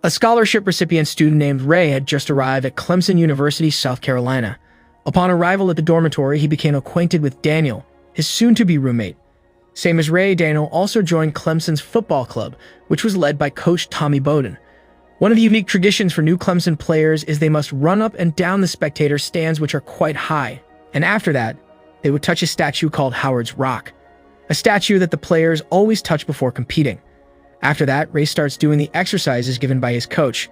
A scholarship recipient student named Ray had just arrived at Clemson University, South Carolina. Upon arrival at the dormitory, he became acquainted with Daniel, his soon-to-be roommate. Same as Ray, Daniel also joined Clemson's football club, which was led by Coach Tommy Bowden. One of the unique traditions for new Clemson players is they must run up and down the spectator stands, which are quite high, and after that, they would touch a statue called Howard's Rock, a statue that the players always touch before competing. After that, Ray starts doing the exercises given by his coach.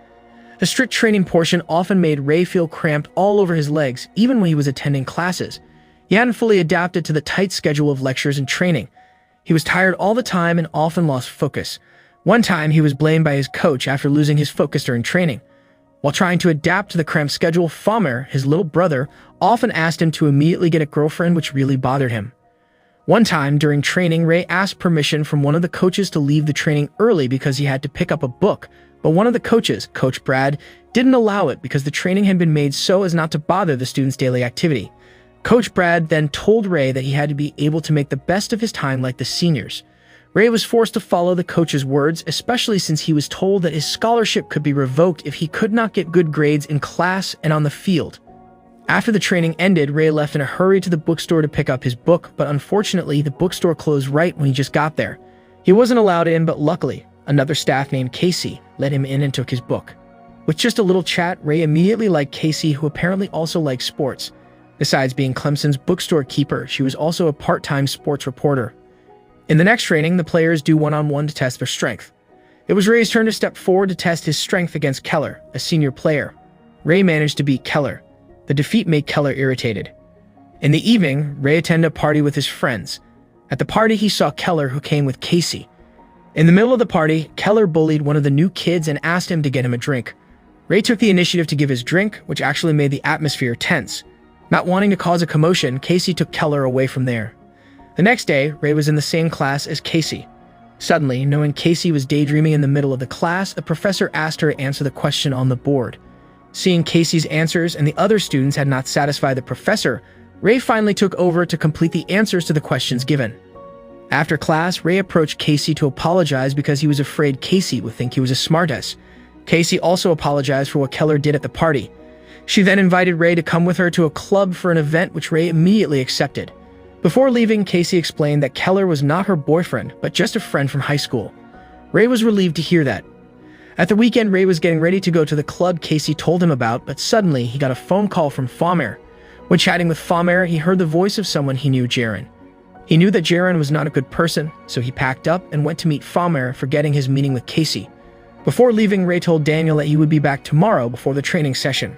The strict training portion often made Ray feel cramped all over his legs, even when he was attending classes. He hadn't fully adapted to the tight schedule of lectures and training. He was tired all the time and often lost focus. One time, he was blamed by his coach after losing his focus during training. While trying to adapt to the cramped schedule, Famer, his little brother, often asked him to immediately get a girlfriend, which really bothered him. One time, during training, Ray asked permission from one of the coaches to leave the training early because he had to pick up a book, but one of the coaches, Coach Brad, didn't allow it because the training had been made so as not to bother the students' daily activity. Coach Brad then told Ray that he had to be able to make the best of his time like the seniors. Ray was forced to follow the coach's words, especially since he was told that his scholarship could be revoked if he could not get good grades in class and on the field. After the training ended, Ray left in a hurry to the bookstore to pick up his book, but unfortunately, the bookstore closed right when he just got there. He wasn't allowed in, but luckily, another staff named Casey let him in and took his book. With just a little chat, Ray immediately liked Casey, who apparently also liked sports. Besides being Clemson's bookstore keeper, she was also a part-time sports reporter. In the next training, the players do one-on-one to test their strength. It was Ray's turn to step forward to test his strength against Keller, a senior player. Ray managed to beat Keller. The defeat made Keller irritated. In the evening, Ray attended a party with his friends. At the party, he saw Keller, who came with Casey. In the middle of the party, Keller bullied one of the new kids and asked him to get him a drink. Ray took the initiative to give his drink, which actually made the atmosphere tense. Not wanting to cause a commotion, Casey took Keller away from there. The next day, Ray was in the same class as Casey. Suddenly, knowing Casey was daydreaming in the middle of the class, the professor asked her to answer the question on the board. Seeing Casey's answers and the other students had not satisfied the professor, Ray finally took over to complete the answers to the questions given. After class, Ray approached Casey to apologize because he was afraid Casey would think he was a smartass. Casey also apologized for what Keller did at the party. She then invited Ray to come with her to a club for an event, which Ray immediately accepted. Before leaving, Casey explained that Keller was not her boyfriend, but just a friend from high school. Ray was relieved to hear that. At the weekend, Ray was getting ready to go to the club Casey told him about, but suddenly he got a phone call from Famer. When chatting with Famer, he heard the voice of someone he knew, Jaron. He knew that Jaron was not a good person, so he packed up and went to meet Famer, forgetting his meeting with Casey. Before leaving, Ray told Daniel that he would be back tomorrow before the training session.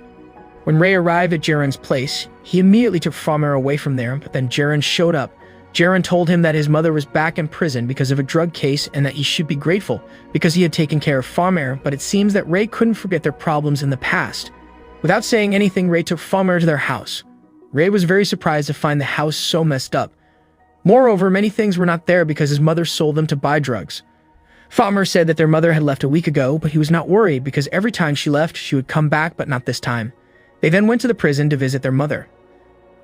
When Ray arrived at Jaron's place, he immediately took Famer away from there, but then Jaron showed up. Jaron told him that his mother was back in prison because of a drug case and that he should be grateful because he had taken care of Famer, but it seems that Ray couldn't forget their problems in the past. Without saying anything, Ray took Famer to their house. Ray was very surprised to find the house so messed up. Moreover, many things were not there because his mother sold them to buy drugs. Famer said that their mother had left a week ago, but he was not worried because every time she left, she would come back, but not this time. They then went to the prison to visit their mother.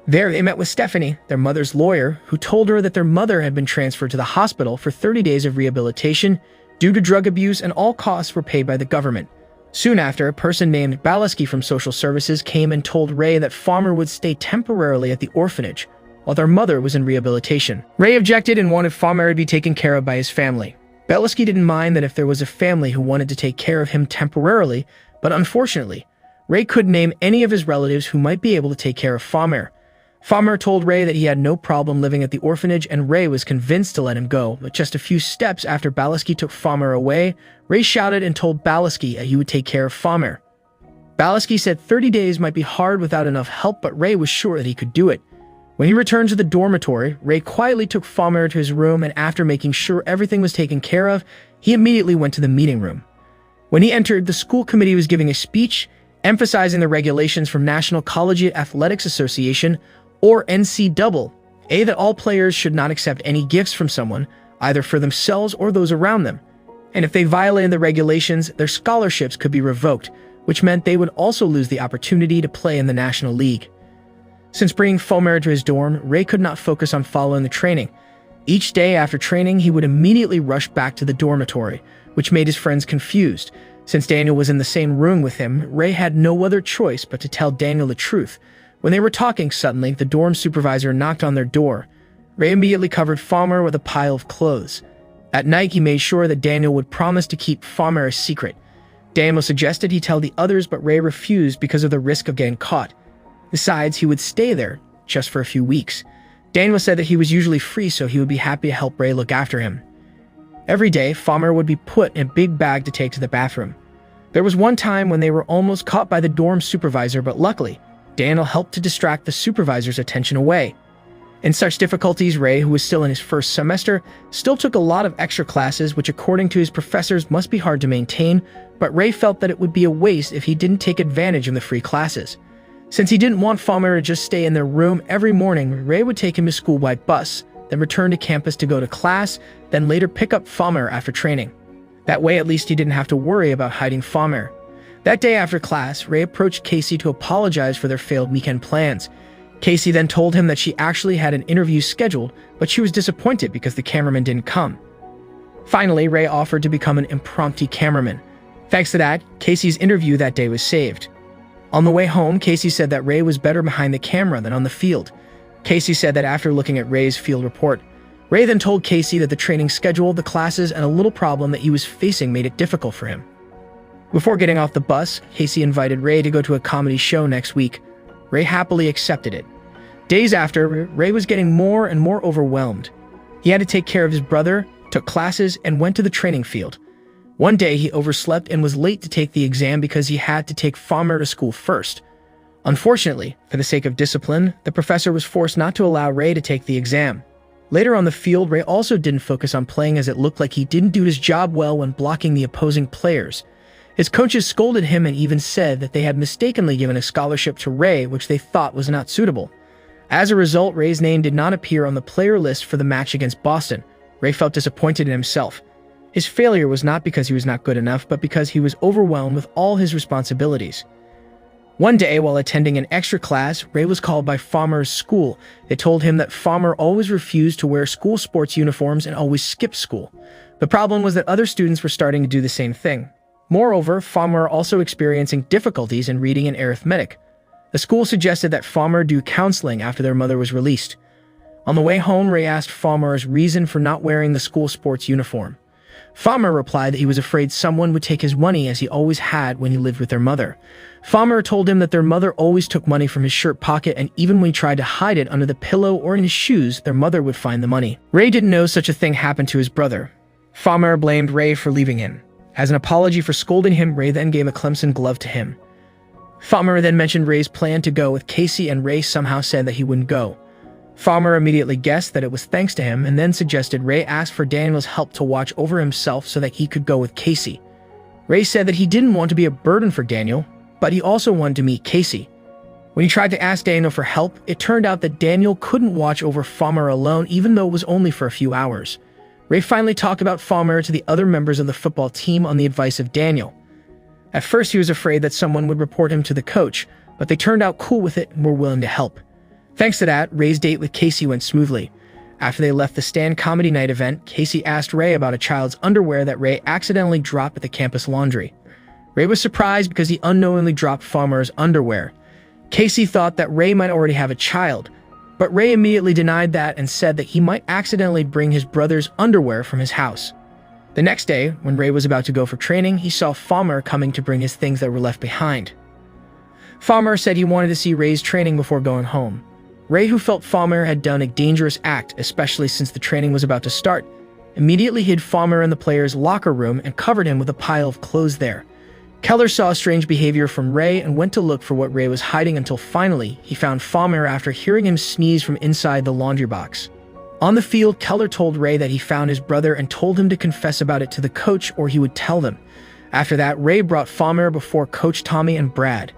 There, they met with Stephanie, their mother's lawyer, who told her that their mother had been transferred to the hospital for 30 days of rehabilitation due to drug abuse, and all costs were paid by the government. Soon after, a person named Balaski from Social Services came and told Ray that Famer would stay temporarily at the orphanage while their mother was in rehabilitation. Ray objected and wanted Famer to be taken care of by his family. Balaski didn't mind that if there was a family who wanted to take care of him temporarily, but unfortunately, Ray couldn't name any of his relatives who might be able to take care of Famer. Famer told Ray that he had no problem living at the orphanage, and Ray was convinced to let him go, but just a few steps after Balaski took Famer away, Ray shouted and told Balaski that he would take care of Famer. Balaski said 30 days might be hard without enough help, but Ray was sure that he could do it. When he returned to the dormitory, Ray quietly took Famer to his room, and after making sure everything was taken care of, he immediately went to the meeting room. When he entered, the school committee was giving a speech emphasizing the regulations from National Collegiate Athletics Association, or NCAA, that all players should not accept any gifts from someone, either for themselves or those around them. And if they violated the regulations, their scholarships could be revoked, which meant they would also lose the opportunity to play in the National League. Since bringing Famer to his dorm, Ray could not focus on following the training. Each day after training, he would immediately rush back to the dormitory, which made his friends confused. Since Daniel was in the same room with him, Ray had no other choice but to tell Daniel the truth. When they were talking, suddenly, the dorm supervisor knocked on their door. Ray immediately covered Farmer with a pile of clothes. At night, he made sure that Daniel would promise to keep Farmer a secret. Daniel suggested he tell the others, but Ray refused because of the risk of getting caught. Besides, he would stay there just for a few weeks. Daniel said that he was usually free, so he would be happy to help Ray look after him. Every day, Farmer would be put in a big bag to take to the bathroom. There was one time when they were almost caught by the dorm supervisor, but luckily, Daniel helped to distract the supervisor's attention away. In such difficulties, Ray, who was still in his first semester, still took a lot of extra classes, which according to his professors must be hard to maintain, but Ray felt that it would be a waste if he didn't take advantage of the free classes. Since he didn't want Farmer to just stay in their room every morning, Ray would take him to school by bus, then return to campus to go to class, then later pick up Farmer after training. That way, at least he didn't have to worry about hiding Farmer. That day after class, Ray approached Casey to apologize for their failed weekend plans. Casey then told him that she actually had an interview scheduled, but she was disappointed because the cameraman didn't come. Finally, Ray offered to become an impromptu cameraman. Thanks to that, Casey's interview that day was saved. On the way home, Casey said that Ray was better behind the camera than on the field. Casey said that after looking at Ray's field report, Ray then told Casey that the training schedule, the classes, and a little problem that he was facing made it difficult for him. Before getting off the bus, Casey invited Ray to go to a comedy show next week. Ray happily accepted it. Days after, Ray was getting more and more overwhelmed. He had to take care of his brother, took classes, and went to the training field. One day, he overslept and was late to take the exam because he had to take Farmer to school first. Unfortunately, for the sake of discipline, the professor was forced not to allow Ray to take the exam. Later on the field, Ray also didn't focus on playing as it looked like he didn't do his job well when blocking the opposing players. His coaches scolded him and even said that they had mistakenly given a scholarship to Ray, which they thought was not suitable. As a result, Ray's name did not appear on the player list for the match against Boston. Ray felt disappointed in himself. His failure was not because he was not good enough, but because he was overwhelmed with all his responsibilities. One day, while attending an extra class, Ray was called by Farmer's school. They told him that Farmer always refused to wear school sports uniforms and always skipped school. The problem was that other students were starting to do the same thing. Moreover, Farmer also experiencing difficulties in reading and arithmetic. The school suggested that Farmer do counseling after their mother was released. On the way home, Ray asked Farmer's reason for not wearing the school sports uniform. Farmer replied that he was afraid someone would take his money as he always had when he lived with their mother. Farmer told him that their mother always took money from his shirt pocket, and even when he tried to hide it under the pillow or in his shoes, their mother would find the money. Ray didn't know such a thing happened to his brother. Farmer blamed Ray for leaving him. As an apology for scolding him, Ray then gave a Clemson glove to him. Farmer then mentioned Ray's plan to go with Casey, and Ray somehow said that he wouldn't go. Farmer immediately guessed that it was thanks to him and then suggested Ray ask for Daniel's help to watch over himself so that he could go with Casey. Ray said that he didn't want to be a burden for Daniel, but he also wanted to meet Casey. When he tried to ask Daniel for help, it turned out that Daniel couldn't watch over Farmer alone, even though it was only for a few hours. Ray finally talked about Farmer to the other members of the football team on the advice of Daniel. At first, he was afraid that someone would report him to the coach, but they turned out cool with it and were willing to help. Thanks to that, Ray's date with Casey went smoothly. After they left the stand comedy night event, Casey asked Ray about a child's underwear that Ray accidentally dropped at the campus laundry. Ray was surprised because he unknowingly dropped Farmer's underwear. Casey thought that Ray might already have a child, but Ray immediately denied that and said that he might accidentally bring his brother's underwear from his house. The next day, when Ray was about to go for training, he saw Farmer coming to bring his things that were left behind. Farmer said he wanted to see Ray's training before going home. Ray, who felt Farmer had done a dangerous act, especially since the training was about to start, immediately hid Farmer in the player's locker room and covered him with a pile of clothes there. Keller saw strange behavior from Ray and went to look for what Ray was hiding until finally he found Farmer after hearing him sneeze from inside the laundry box. On the field, Keller told Ray that he found his brother and told him to confess about it to the coach or he would tell them. After that, Ray brought Farmer before Coach Tommy and Brad.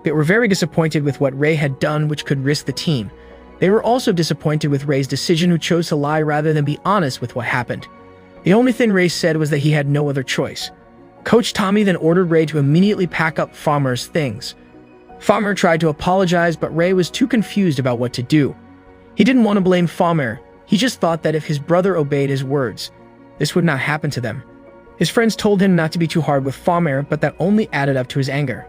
They were very disappointed with what Ray had done, which could risk the team. They were also disappointed with Ray's decision, who chose to lie rather than be honest with what happened. The only thing Ray said was that he had no other choice. Coach Tommy then ordered Ray to immediately pack up Farmer's things. Farmer tried to apologize, but Ray was too confused about what to do. He didn't want to blame Farmer. He just thought that if his brother obeyed his words, this would not happen to them. His friends told him not to be too hard with Farmer, but that only added up to his anger.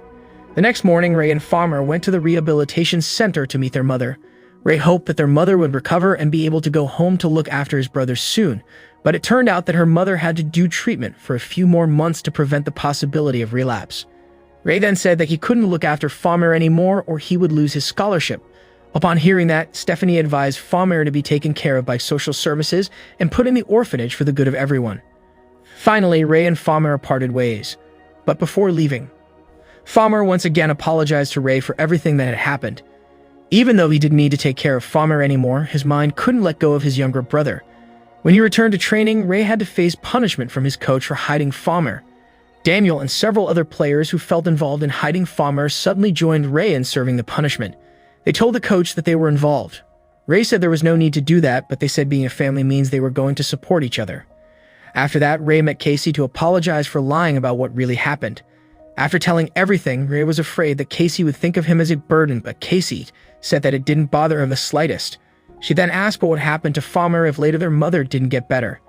The next morning, Ray and Farmer went to the rehabilitation center to meet their mother. Ray hoped that their mother would recover and be able to go home to look after his brother soon, but it turned out that her mother had to do treatment for a few more months to prevent the possibility of relapse. Ray then said that he couldn't look after Farmer anymore or he would lose his scholarship. Upon hearing that, Stephanie advised Farmer to be taken care of by social services and put in the orphanage for the good of everyone. Finally, Ray and Farmer parted ways. But before leaving, Farmer once again apologized to Ray for everything that had happened. Even though he didn't need to take care of Farmer anymore, his mind couldn't let go of his younger brother. When he returned to training, Ray had to face punishment from his coach for hiding Farmer. Daniel and several other players who felt involved in hiding Farmer suddenly joined Ray in serving the punishment. They told the coach that they were involved. Ray said there was no need to do that, but they said being a family means they were going to support each other. After that, Ray met Casey to apologize for lying about what really happened. After telling everything, Ray was afraid that Casey would think of him as a burden, but Casey said that it didn't bother him the slightest. She then asked what would happen to Farmer if later their mother didn't get better.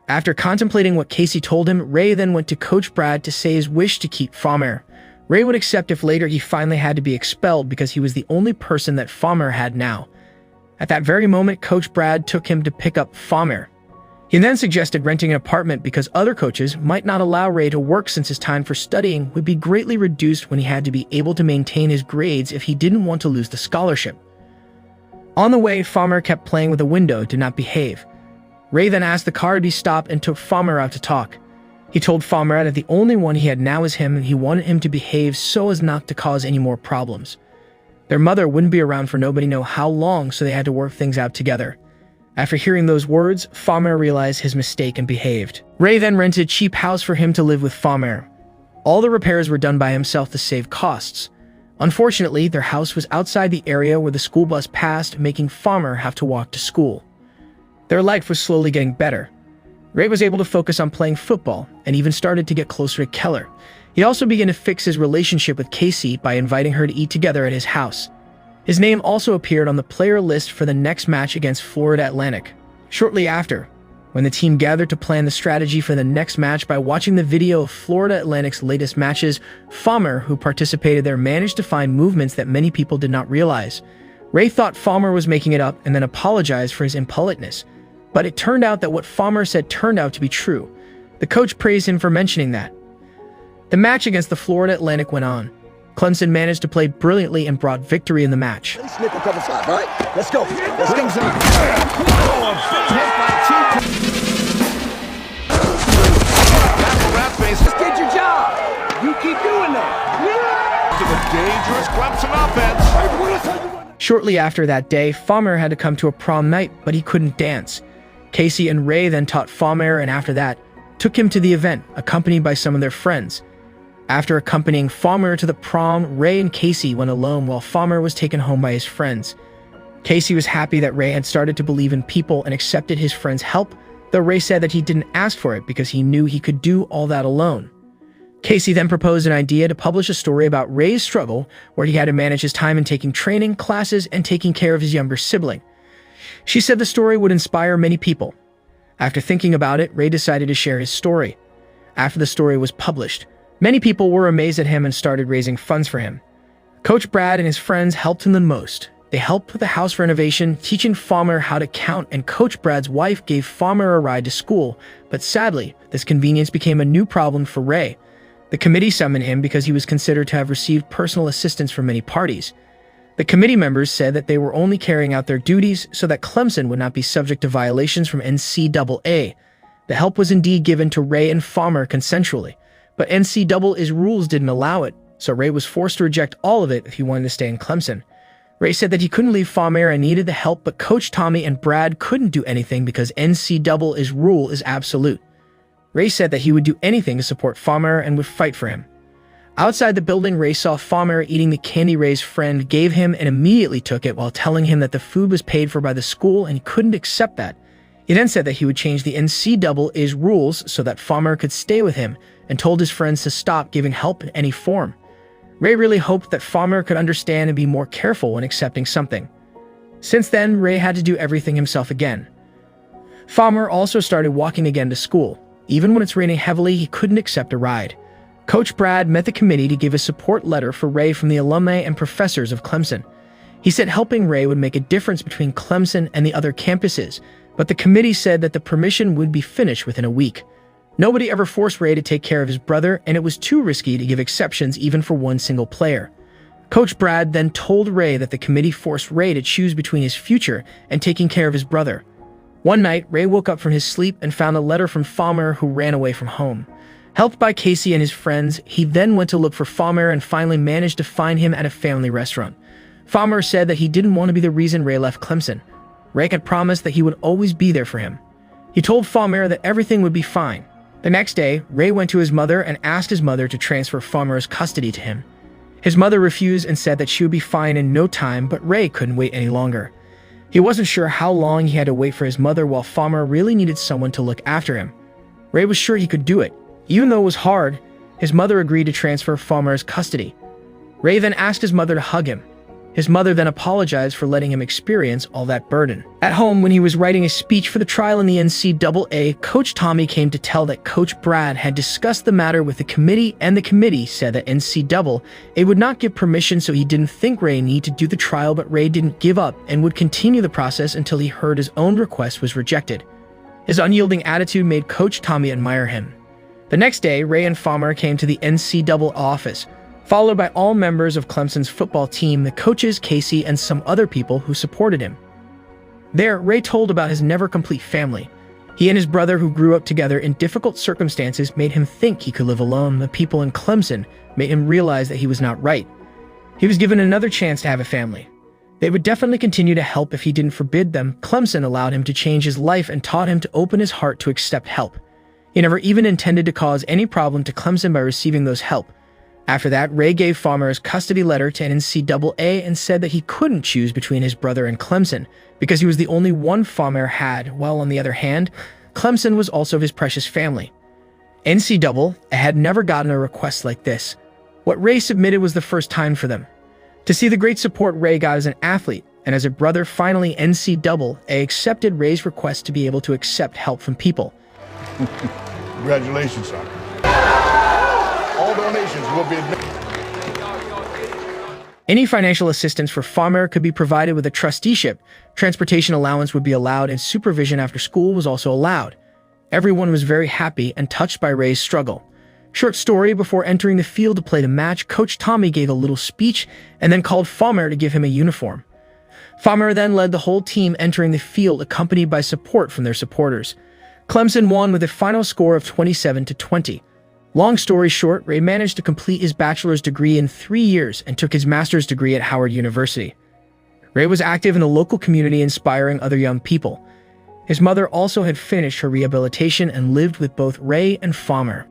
After contemplating what Casey told him, Ray then went to Coach Brad to say his wish to keep Farmer. Ray would accept if later he finally had to be expelled because he was the only person that Farmer had now. At that very moment, Coach Brad took him to pick up Farmer. He then suggested renting an apartment because other coaches might not allow Ray to work since his time for studying would be greatly reduced when he had to be able to maintain his grades if he didn't want to lose the scholarship. On the way, Farmer kept playing with the window and did not behave. Ray then asked the car to be stopped and took Farmer out to talk. He told Farmer that the only one he had now is him and he wanted him to behave so as not to cause any more problems. Their mother wouldn't be around for nobody know how long, so they had to work things out together. After hearing those words, Farmer realized his mistake and behaved. Ray then rented a cheap house for him to live with Farmer. All the repairs were done by himself to save costs. Unfortunately, their house was outside the area where the school bus passed, making Farmer have to walk to school. Their life was slowly getting better. Ray was able to focus on playing football and even started to get closer to Keller. He also began to fix his relationship with Casey by inviting her to eat together at his house. His name also appeared on the player list for the next match against Florida Atlantic. Shortly after, when the team gathered to plan the strategy for the next match by watching the video of Florida Atlantic's latest matches, Farmer, who participated there, managed to find movements that many people did not realize. Ray thought Farmer was making it up and then apologized for his impoliteness. But it turned out that what Farmer said turned out to be true. The coach praised him for mentioning that. The match against the Florida Atlantic went on. Clemson managed to play brilliantly and brought victory in the match. Sniff a couple shots, all right? Let's go. Let's go. Just did your job. You keep doing that. To the dangerous Clemson offense. Shortly after that day, Farmer had to come to a prom night, but he couldn't dance. Casey and Ray then taught Farmer, and after that, took him to the event, accompanied by some of their friends. After accompanying Farmer to the prom, Ray and Casey went alone while Farmer was taken home by his friends. Casey was happy that Ray had started to believe in people and accepted his friends' help, though Ray said that he didn't ask for it because he knew he could do all that alone. Casey then proposed an idea to publish a story about Ray's struggle, where he had to manage his time in taking training, classes, and taking care of his younger sibling. She said the story would inspire many people. After thinking about it, Ray decided to share his story. After the story was published, many people were amazed at him and started raising funds for him. Coach Brad and his friends helped him the most. They helped with the house renovation, teaching Farmer how to count, and Coach Brad's wife gave Farmer a ride to school. But sadly, this convenience became a new problem for Ray. The committee summoned him because he was considered to have received personal assistance from many parties. The committee members said that they were only carrying out their duties so that Clemson would not be subject to violations from NCAA. The help was indeed given to Ray and Farmer consensually, but NCAA's rules didn't allow it, so Ray was forced to reject all of it if he wanted to stay in Clemson. Ray said that he couldn't leave Farmer and needed the help, but Coach Tommy and Brad couldn't do anything because NCAA's rule is absolute. Ray said that he would do anything to support Farmer and would fight for him. Outside the building, Ray saw Farmer eating the candy Ray's friend gave him and immediately took it while telling him that the food was paid for by the school and he couldn't accept that. He then said that he would change the NCAA's rules so that Farmer could stay with him and told his friends to stop giving help in any form. Ray really hoped that Farmer could understand and be more careful when accepting something. Since then, Ray had to do everything himself again. Farmer also started walking again to school. Even when it's raining heavily, he couldn't accept a ride. Coach Brad met the committee to give a support letter for Ray from the alumni and professors of Clemson. He said helping Ray would make a difference between Clemson and the other campuses, but the committee said that the permission would be finished within a week. Nobody ever forced Ray to take care of his brother, and it was too risky to give exceptions even for one single player. Coach Brad then told Ray that the committee forced Ray to choose between his future and taking care of his brother. One night, Ray woke up from his sleep and found a letter from Farmer, who ran away from home. Helped by Casey and his friends, he then went to look for Farmer and finally managed to find him at a family restaurant. Farmer said that he didn't want to be the reason Ray left Clemson. Ray had promised that he would always be there for him. He told Farmer that everything would be fine. The next day, Ray went to his mother and asked his mother to transfer Farmer's custody to him. His mother refused and said that she would be fine in no time, but Ray couldn't wait any longer. He wasn't sure how long he had to wait for his mother, while Farmer really needed someone to look after him. Ray was sure he could do it. Even though it was hard, his mother agreed to transfer Farmer's custody. Ray then asked his mother to hug him. His mother then apologized for letting him experience all that burden. At home, when he was writing a speech for the trial in the NCAA, Coach Tommy came to tell that Coach Brad had discussed the matter with the committee, and the committee said that NCAA would not give permission, so he didn't think Ray needed to do the trial, but Ray didn't give up and would continue the process until he heard his own request was rejected. His unyielding attitude made Coach Tommy admire him. The next day, Ray and Farmer came to the NCAA office, followed by all members of Clemson's football team, the coaches, Casey, and some other people who supported him. There, Ray told about his never-complete family. He and his brother, who grew up together in difficult circumstances, made him think he could live alone. The people in Clemson made him realize that he was not right. He was given another chance to have a family. They would definitely continue to help if he didn't forbid them. Clemson allowed him to change his life and taught him to open his heart to accept help. He never even intended to cause any problem to Clemson by receiving those help. After that, Ray gave Farmer's custody letter to NCAA and said that he couldn't choose between his brother and Clemson because he was the only one Farmer had, while on the other hand, Clemson was also his precious family. NCAA had never gotten a request like this. What Ray submitted was the first time for them. To see the great support Ray got as an athlete and as a brother, finally NCAA accepted Ray's request to be able to accept help from people. Congratulations, son. All donations will be admitted. Any financial assistance for Farmer could be provided with a trusteeship. Transportation allowance would be allowed, and supervision after school was also allowed. Everyone was very happy and touched by Ray's struggle. Short story: before entering the field to play the match, Coach Tommy gave a little speech and then called Farmer to give him a uniform. Farmer then led the whole team entering the field, accompanied by support from their supporters. Clemson won with a final score of 27-20. Long story short, Ray managed to complete his bachelor's degree in 3 years and took his master's degree at Howard University. Ray was active in the local community, inspiring other young people. His mother also had finished her rehabilitation and lived with both Ray and Farmer.